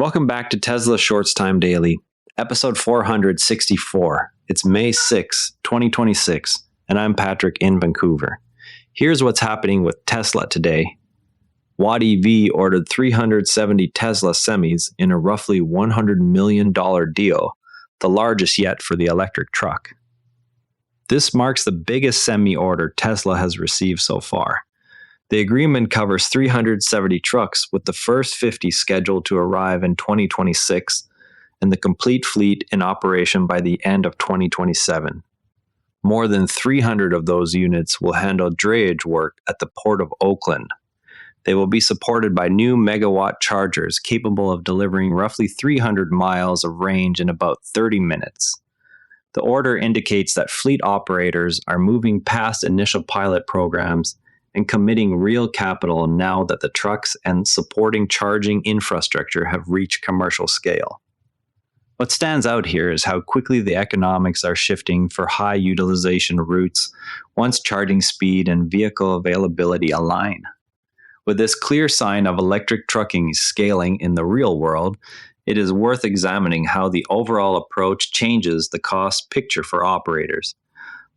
Welcome back to Tesla Shorts Time Daily, episode 464. It's May 6, 2026, and I'm Patrick in Vancouver. Here's what's happening with Tesla today. WattEV ordered 370 Tesla semis in a roughly $100 million deal, the largest yet for the electric truck. This marks the biggest semi order Tesla has received so far. The agreement covers 370 trucks, with the first 50 scheduled to arrive in 2026 and the complete fleet in operation by the end of 2027. More than 300 of those units will handle drayage work at the Port of Oakland. They will be supported by new megawatt chargers capable of delivering roughly 300 miles of range in about 30 minutes. The order indicates that fleet operators are moving past initial pilot programs and committing real capital now that the trucks and supporting charging infrastructure have reached commercial scale. What stands out here is how quickly the economics are shifting for high utilization routes once charging speed and vehicle availability align. With this clear sign of electric trucking scaling in the real world, it is worth examining how the overall approach changes the cost picture for operators.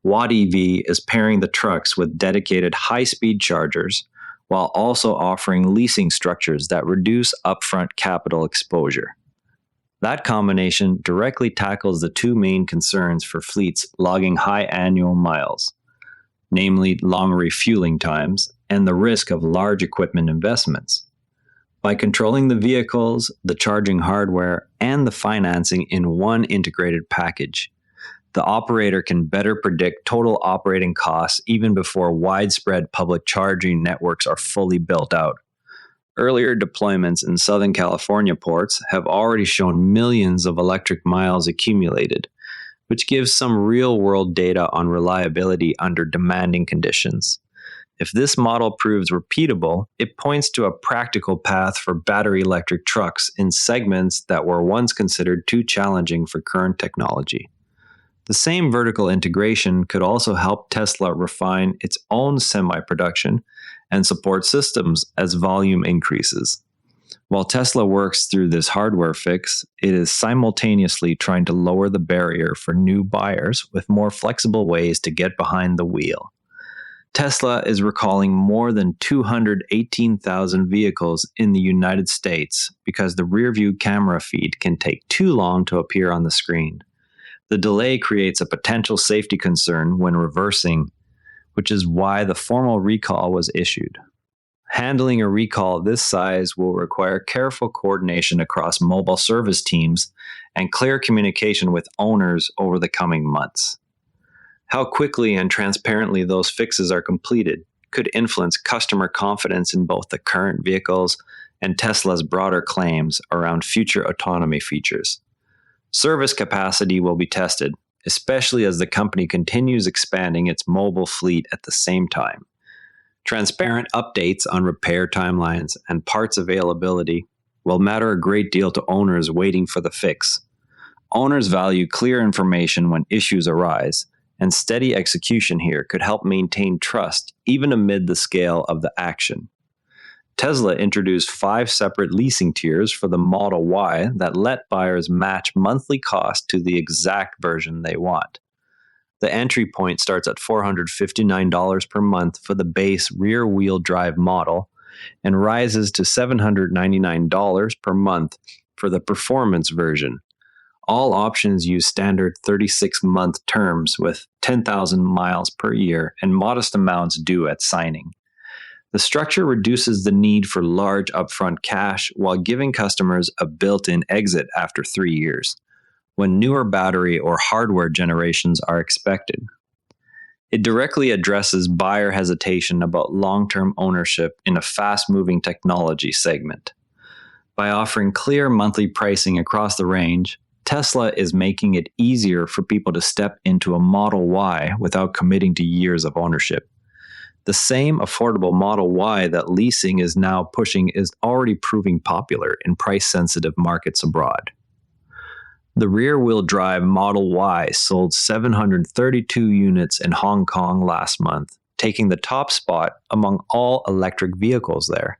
WattEV is pairing the trucks with dedicated high-speed chargers while also offering leasing structures that reduce upfront capital exposure. That combination directly tackles the two main concerns for fleets logging high annual miles, namely long refueling times and the risk of large equipment investments. By controlling the vehicles, the charging hardware, and the financing in one integrated package, the operator can better predict total operating costs even before widespread public charging networks are fully built out. Earlier deployments in Southern California ports have already shown millions of electric miles accumulated, which gives some real-world data on reliability under demanding conditions. If this model proves repeatable, it points to a practical path for battery electric trucks in segments that were once considered too challenging for current technology. The same vertical integration could also help Tesla refine its own semi-production and support systems as volume increases. While Tesla works through this hardware fix, it is simultaneously trying to lower the barrier for new buyers with more flexible ways to get behind the wheel. Tesla is recalling more than 218,000 vehicles in the United States because the rear-view camera feed can take too long to appear on the screen. The delay creates a potential safety concern when reversing, which is why the formal recall was issued. Handling a recall this size will require careful coordination across mobile service teams and clear communication with owners over the coming months. How quickly and transparently those fixes are completed could influence customer confidence in both the current vehicles and Tesla's broader claims around future autonomy features. Service capacity will be tested, especially as the company continues expanding its mobile fleet at the same time. Transparent updates on repair timelines and parts availability will matter a great deal to owners waiting for the fix. Owners value clear information when issues arise, and steady execution here could help maintain trust even amid the scale of the action. Tesla introduced 5 separate leasing tiers for the Model Y that let buyers match monthly cost to the exact version they want. The entry point starts at $459 per month for the base rear-wheel drive model and rises to $799 per month for the performance version. All options use standard 36-month terms with 10,000 miles per year and modest amounts due at signing. The structure reduces the need for large upfront cash while giving customers a built-in exit after 3 years, when newer battery or hardware generations are expected. It directly addresses buyer hesitation about long-term ownership in a fast-moving technology segment. By offering clear monthly pricing across the range, Tesla is making it easier for people to step into a Model Y without committing to years of ownership. The same affordable Model Y that leasing is now pushing is already proving popular in price-sensitive markets abroad. The rear-wheel drive Model Y sold 732 units in Hong Kong last month, taking the top spot among all electric vehicles there.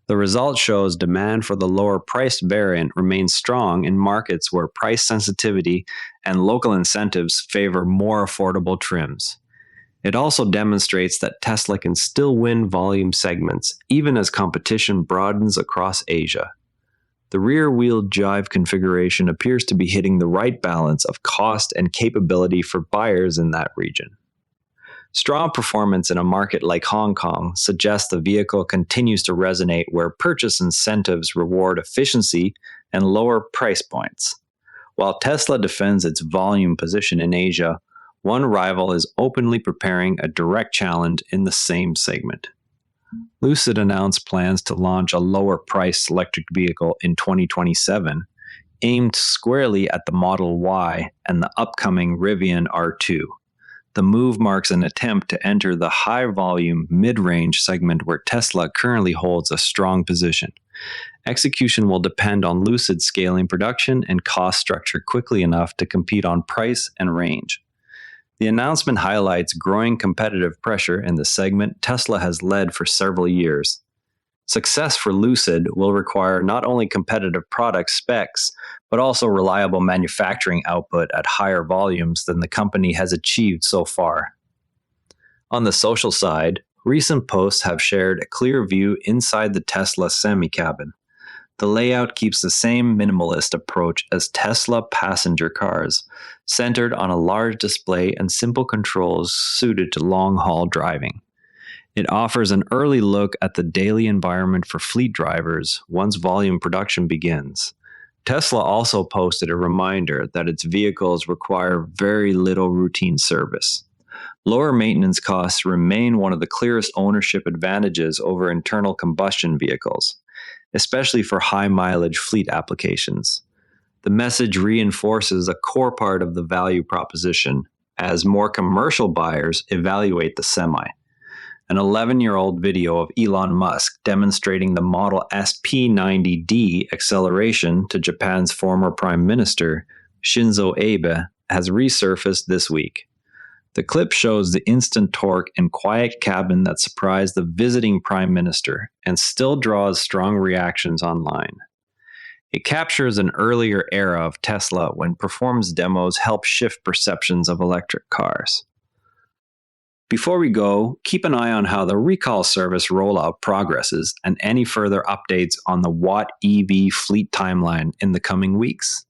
The result shows demand for the lower priced variant remains strong in markets where price sensitivity and local incentives favor more affordable trims. It also demonstrates that Tesla can still win volume segments, even as competition broadens across Asia. The rear-wheel drive configuration appears to be hitting the right balance of cost and capability for buyers in that region. Strong performance in a market like Hong Kong suggests the vehicle continues to resonate where purchase incentives reward efficiency and lower price points. While Tesla defends its volume position in Asia, one rival is openly preparing a direct challenge in the same segment. Lucid announced plans to launch a lower-priced electric vehicle in 2027, aimed squarely at the Model Y and the upcoming Rivian R2. The move marks an attempt to enter the high-volume, mid-range segment where Tesla currently holds a strong position. Execution will depend on Lucid scaling production and cost structure quickly enough to compete on price and range. The announcement highlights growing competitive pressure in the segment Tesla has led for several years. Success for Lucid will require not only competitive product specs, but also reliable manufacturing output at higher volumes than the company has achieved so far. On the social side, recent posts have shared a clear view inside the Tesla semi-cabin. The layout keeps the same minimalist approach as Tesla passenger cars, centered on a large display and simple controls suited to long-haul driving. It offers an early look at the daily environment for fleet drivers once volume production begins. Tesla also posted a reminder that its vehicles require very little routine service. Lower maintenance costs remain one of the clearest ownership advantages over internal combustion vehicles, especially for high-mileage fleet applications. The message reinforces a core part of the value proposition as more commercial buyers evaluate the Semi. An 11-year-old video of Elon Musk demonstrating the Model S P90D acceleration to Japan's former Prime Minister, Shinzo Abe, has resurfaced this week. The clip shows the instant torque and quiet cabin that surprised the visiting Prime Minister and still draws strong reactions online. It captures an earlier era of Tesla when performance demos helped shift perceptions of electric cars. Before we go, keep an eye on how the recall service rollout progresses and any further updates on the WattEV fleet timeline in the coming weeks.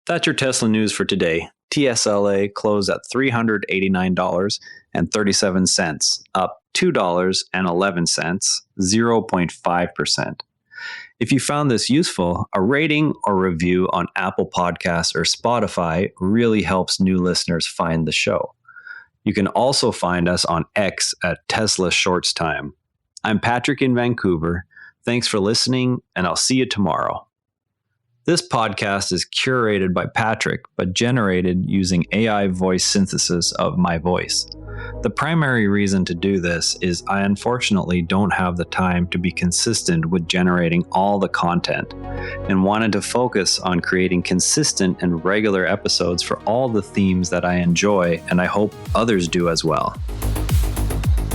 That's your Tesla news for today. TSLA closed at $389.37, up $2.11, 0.5%. If you found this useful, a rating or review on Apple Podcasts or Spotify really helps new listeners find the show. You can also find us on X at Tesla Shorts Time. I'm Patrick in Vancouver. Thanks for listening, and I'll see you tomorrow. This podcast is curated by Patrick, but generated using AI voice synthesis of my voice. The primary reason to do this is I unfortunately don't have the time to be consistent with generating all the content, and wanted to focus on creating consistent and regular episodes for all the themes that I enjoy, and I hope others do as well.